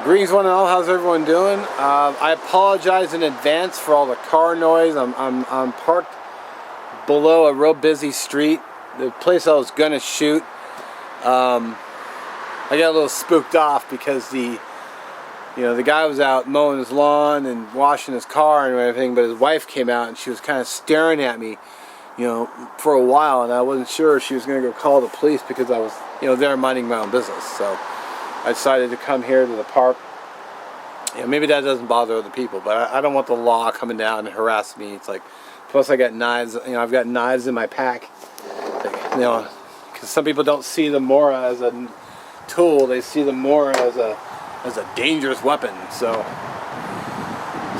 Greetings one and all, how's everyone doing? I apologize in advance for all the car noise. I'm parked below a real busy street. The place I was gonna shoot, I got a little spooked off because the guy was out mowing his lawn and washing his car and everything, but his wife came out and she was kind of staring at me, for a while, and I wasn't sure if she was gonna go call the police because I was, there minding my own business. So I decided to come here to the park. Maybe that doesn't bother other people, but I don't want the law coming down and harass me. It's like, plus I got knives. I've got knives in my pack. Because some people don't see the Mora as a tool; they see the Mora as a dangerous weapon. So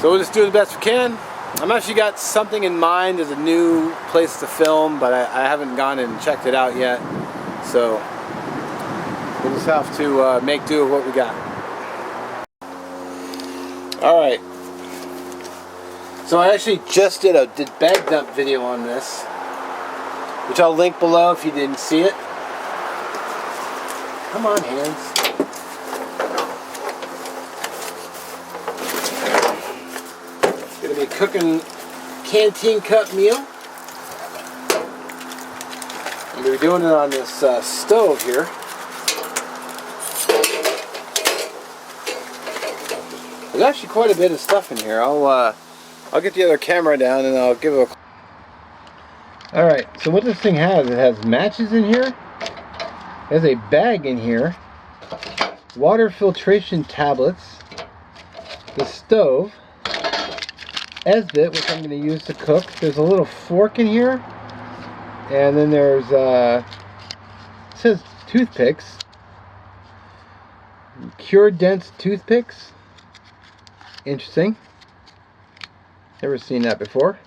we'll just do the best we can. I'm actually got something in mind as a new place to film, but I haven't gone and checked it out yet. So we'll just have to make do with what we got. Alright. So I actually just did bag dump video on this, which I'll link below if you didn't see it. Come on, hands. Gonna be cooking Canteen cup meal. I'm gonna be doing it on this stove here. There's actually quite a bit of stuff in here. I'll get the other camera down and I'll give it a... Alright, so what this thing has, it has matches in here. It has a bag in here. Water filtration tablets. The stove. Esbit, which I'm going to use to cook. There's a little fork in here. And then there's, it says toothpicks. Cure Dense toothpicks. Interesting. Never seen that before.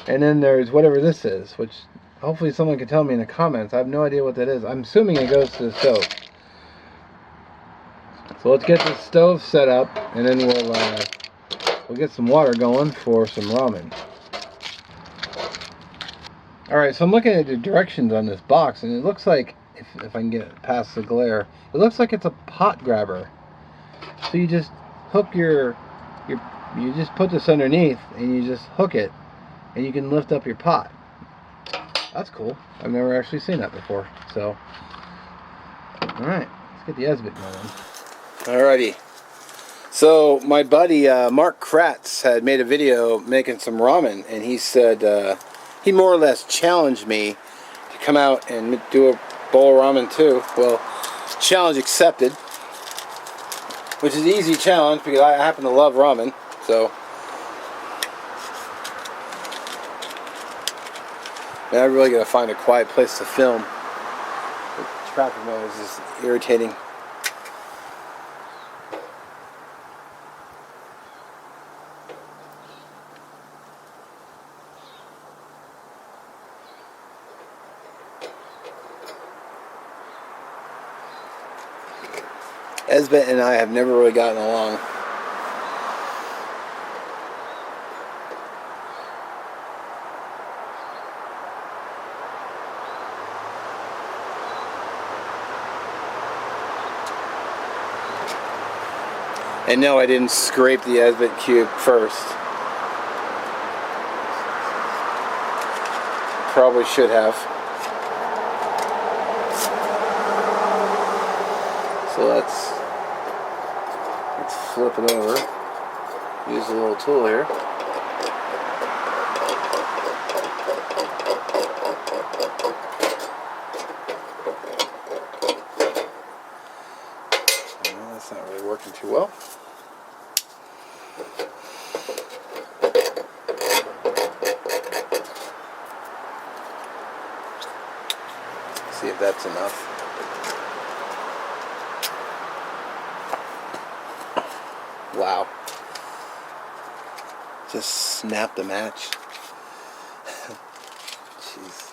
And then there's whatever this is, which hopefully someone can tell me in the comments. I have no idea what that is. I'm assuming it goes to the stove. So let's get the stove set up, and then we'll get some water going for some ramen. Alright, so I'm looking at the directions on this box, and it looks like, if I can get it past the glare, it looks like it's a pot grabber. So you just hook you just put this underneath and you just hook it and you can lift up your pot. That's cool. I've never actually seen that before. So, alright, let's get the Esbit going. Alrighty. So my buddy Mark Kratz had made a video making some ramen, and he said he more or less challenged me to come out and do a bowl of ramen too. Well, challenge accepted, which is an easy challenge because I happen to love ramen. So man, I really gotta find a quiet place to film. The traffic noise is irritating. Esbit and I have never really gotten along. And no, I didn't scrape the Esbit cube first. Probably should have. So let's flip it over. Use a little tool here. Well, that's not really working too well. See if that's enough. Wow. Just snap the match. Jeez.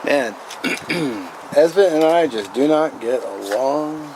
Man, Esbit and I just do not get along.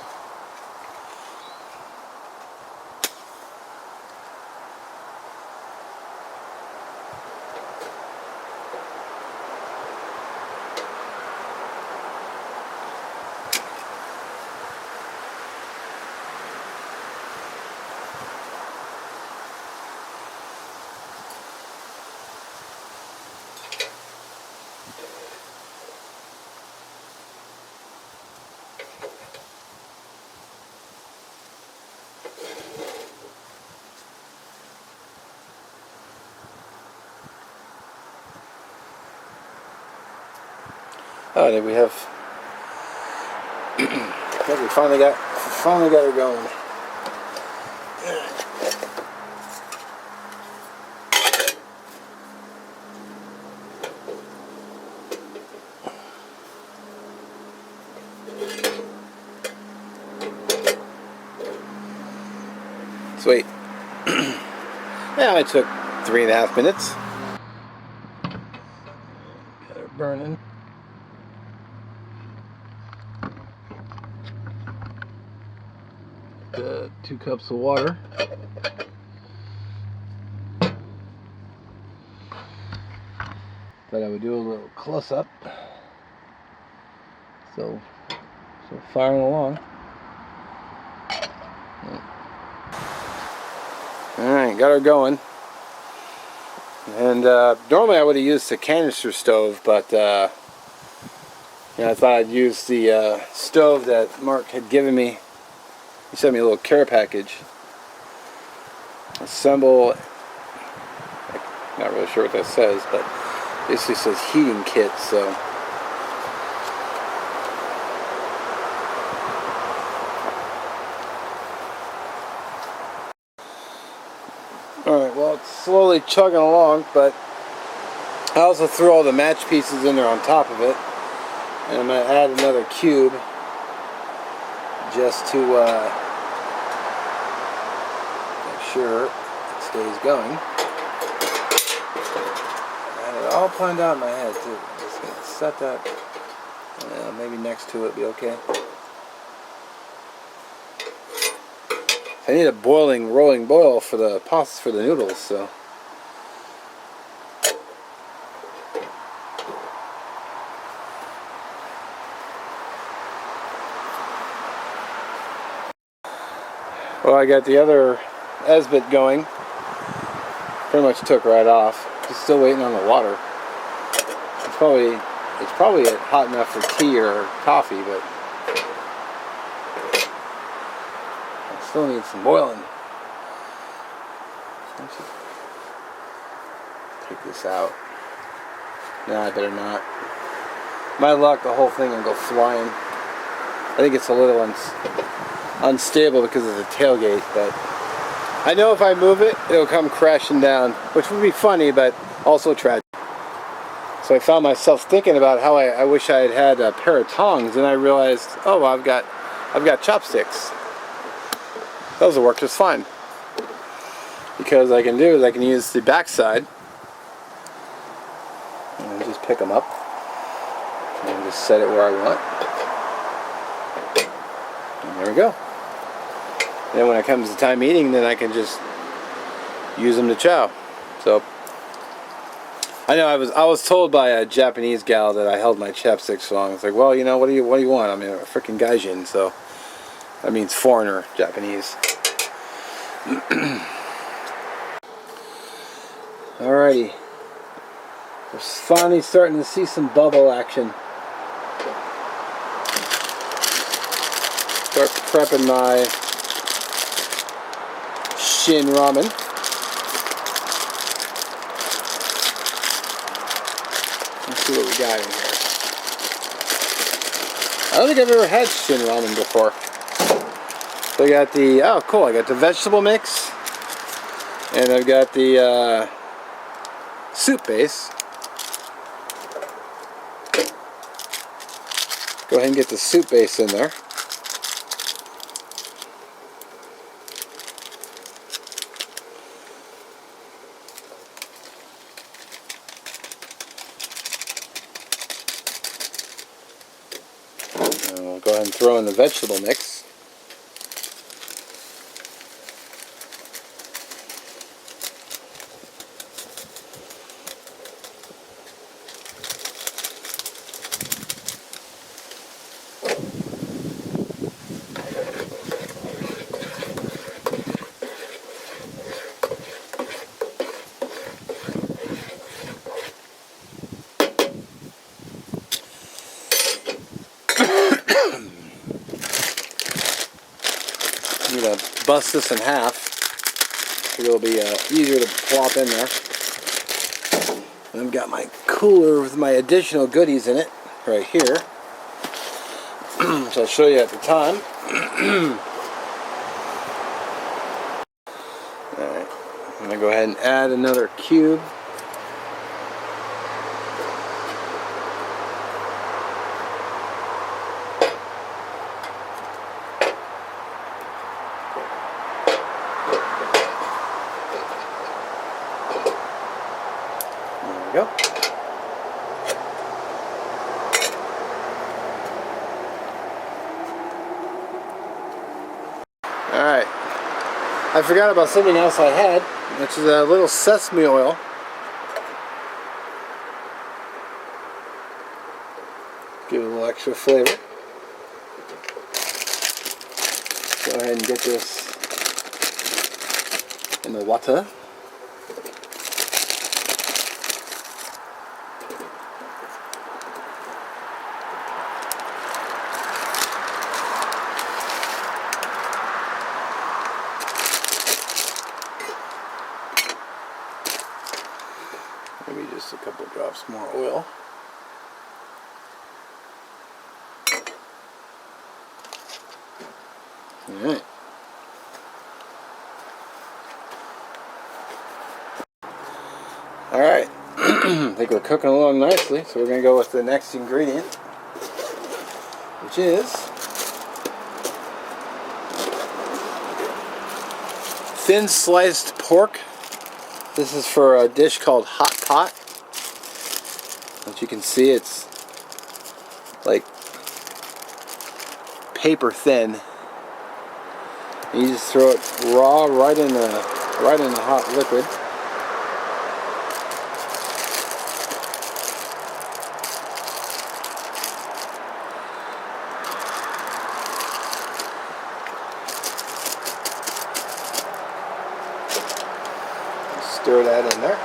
Oh, did we have? I think we finally got her going. Sweet. Yeah, it took 3.5 minutes. Got her burning. Got 2 cups of water. Thought I would do a little close up. So firing along. Alright, got her going. And normally I would have used the canister stove, but I thought I'd use the stove that Mark had given me. He sent me a little care package. Assemble, not really sure what that says, but basically says heating kit, so. Alright, well, it's slowly chugging along, but I also threw all the match pieces in there on top of it. And I'm going to add another cube just to make sure it stays going. I had it all planned out in my head, too. I'm just going to set that, maybe next to it be okay. I need a rolling boil for the pasta, for the noodles, so. Well, I got the other Esbit going. Pretty much took right off. Just still waiting on the water. It's probably hot enough for tea or coffee, but still need some boiling. Take this out. No, I better not. My luck, the whole thing will go flying. I think it's a little unstable because of the tailgate, but I know if I move it, it'll come crashing down, which would be funny, but also tragic. So I found myself thinking about how I wish I had a pair of tongs, and I realized, oh, I've got chopsticks. Those will work just fine. Because I can do is I can use the back side and just pick them up and just set it where I want. And there we go. And then when it comes to time eating, then I can just use them to chow. So I know I was told by a Japanese gal that I held my chopsticks wrong. It's like, well, you know, what do you want? I mean, a freaking gaijin, so that means foreigner, Japanese. Alrighty. We're finally starting to see some bubble action. Start prepping my Shin ramen. Let's see what we got in here. I don't think I've ever had Shin ramen before. So I got the, oh cool, I got the vegetable mix, and I've got the soup base. Go ahead and get the soup base in there. go ahead and throw in the vegetable mix. I'm going to bust this in half. It'll be easier to plop in there. And I've got my cooler with my additional goodies in it right here. So I'll show you at the time. Alright, I'm going to go ahead and add another cube. There we go. Alright, I forgot about something else I had, which is a little sesame oil. Give it a little extra flavor. Go ahead and get this in the water. Maybe just a couple drops more oil. Alright. Alright. I think we're cooking along nicely, so we're going to go with the next ingredient, which is thin sliced pork. This is for a dish called hot pot. As you can see, it's like paper thin. And you just throw it raw right in the hot liquid. Stir that in there.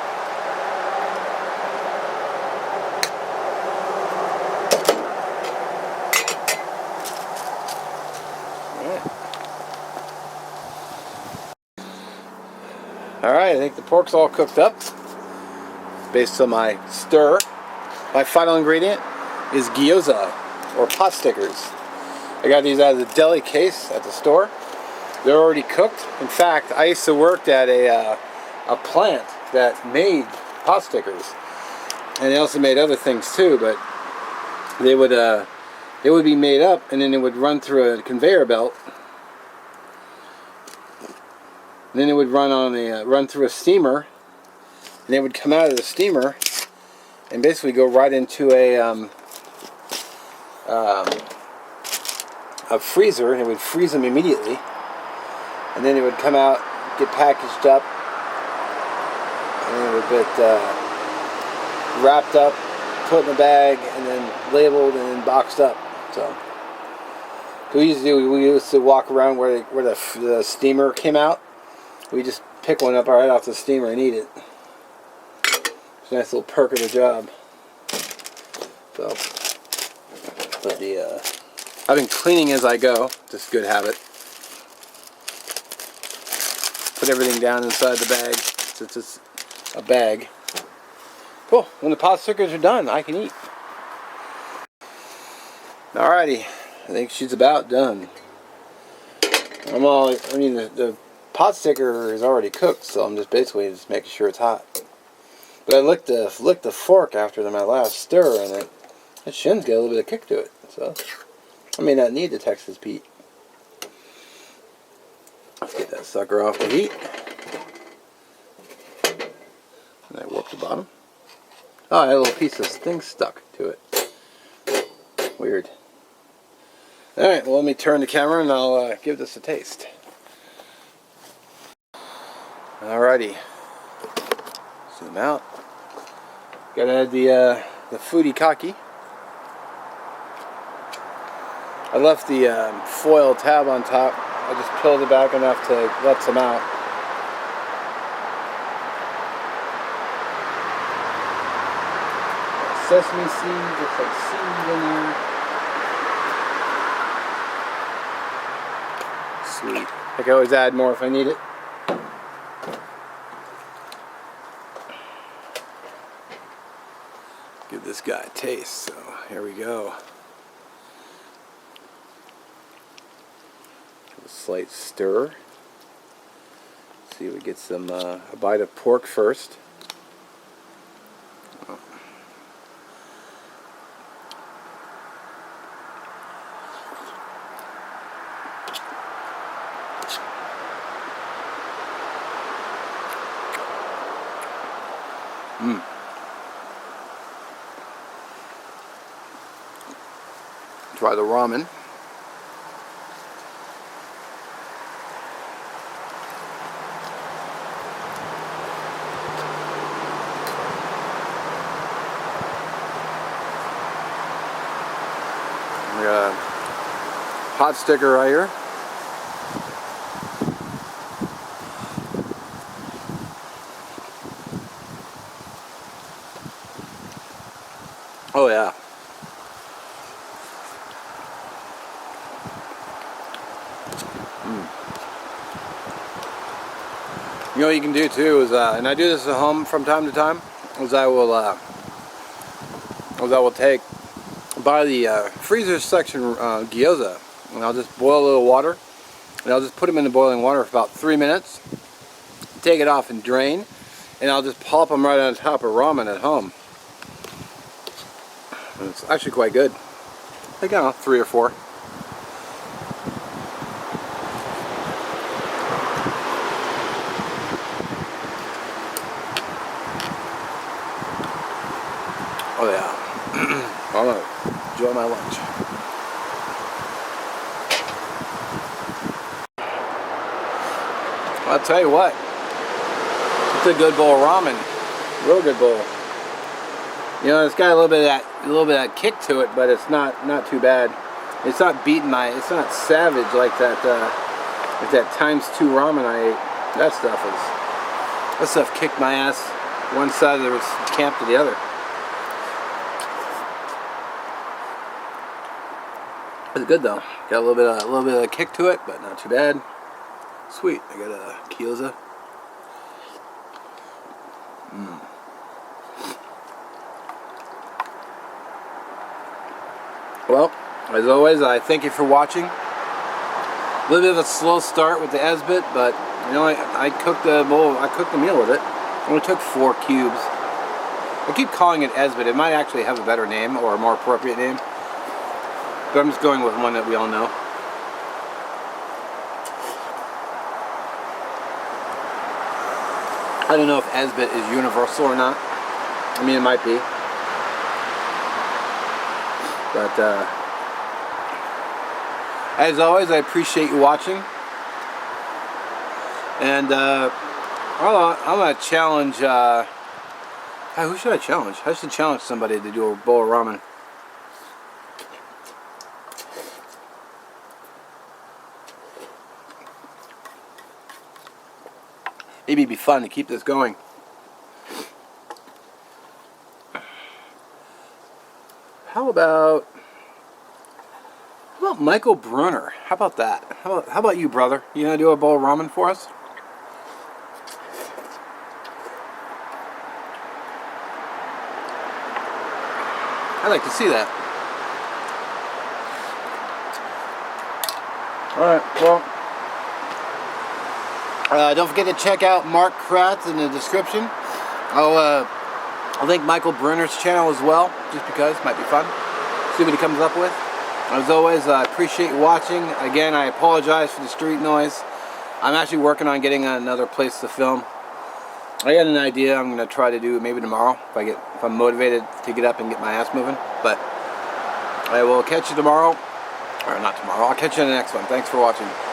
Alright, I think the pork's all cooked up based on my stir. My final ingredient is gyoza, or pot stickers. I got these out of the deli case at the store. They're already cooked. In fact, I used to work at a plant that made pot stickers, and they also made other things too. But they would be made up, and then it would run through a conveyor belt. And then it would run through a steamer, and it would come out of the steamer and basically go right into a freezer, and it would freeze them immediately. And then it would come out, get packaged up, and then it would get wrapped up, put in a bag, and then labeled and then boxed up. So we used to walk around where the steamer came out. We just pick one up right off the steamer and eat it. It's a nice little perk of the job. So, but I've been cleaning as I go. Just a good habit. Put everything down inside the bag. It's just a bag. Cool. When the pot stickers are done, I can eat. Alrighty. I think she's about done. The pot sticker is already cooked, so I'm just basically making sure it's hot. But I licked the fork after my last stir, and that Shin's got a little bit of kick to it. So I may not need the Texas Pete. Let's get that sucker off the heat. And I warped the bottom. Oh, I had a little piece of thing stuck to it. Weird. Alright, well, let me turn the camera and I'll give this a taste. Alrighty. Zoom out. Gotta add the foodie kaki. I left the foil tab on top. I just peeled it back enough to let some out. Sesame seeds, looks like seaweed in there. Sweet. I can always add more if I need it. Give this guy a taste, so here we go. A slight stir. See if we get some a bite of pork first. Try the ramen. We got a hot sticker right here. Oh yeah. You know what you can do too is, and I do this at home from time to time, is I will buy the freezer section gyoza, and I'll just boil a little water, and I'll just put them in the boiling water for about 3 minutes, take it off and drain, and I'll just pop them right on top of ramen at home. And it's actually quite good. I think I don't know, 3 or 4. Oh yeah. I'm gonna enjoy my lunch. I'll tell you what, it's a good bowl of ramen. Real good bowl. You know, it's got a little bit of that kick to it, but it's not too bad. It's not beating it's not savage like that ×2 ramen I ate. That stuff kicked my ass one side of the camp to the other. It's good though. Got a little bit of kick to it, but not too bad. Sweet. I got a gyoza. Well, as always, I thank you for watching. A little bit of a slow start with the esbit, but you know, I cooked the meal with it. It only took 4 cubes. I keep calling it esbit. It might actually have a better name or a more appropriate name, but I'm just going with one that we all know. I don't know if esbit is universal or not. I mean, it might be. But as always, I appreciate you watching. And I'm going to challenge... who should I challenge? I should challenge somebody to do a bowl of ramen. Maybe it'd be fun to keep this going. How about Michael Brunner? How about that? How about you, brother? You gonna do a bowl of ramen for us? I'd like to see that. Alright, well, don't forget to check out Mark Kratz in the description. I'll link Michael Brunner's channel as well, just because it might be fun. See what he comes up with. As always, I appreciate you watching. Again, I apologize for the street noise. I'm actually working on getting another place to film. I got an idea I'm going to try to do maybe tomorrow if I'm motivated to get up and get my ass moving. But I will catch you tomorrow. Or not tomorrow. I'll catch you in the next one. Thanks for watching.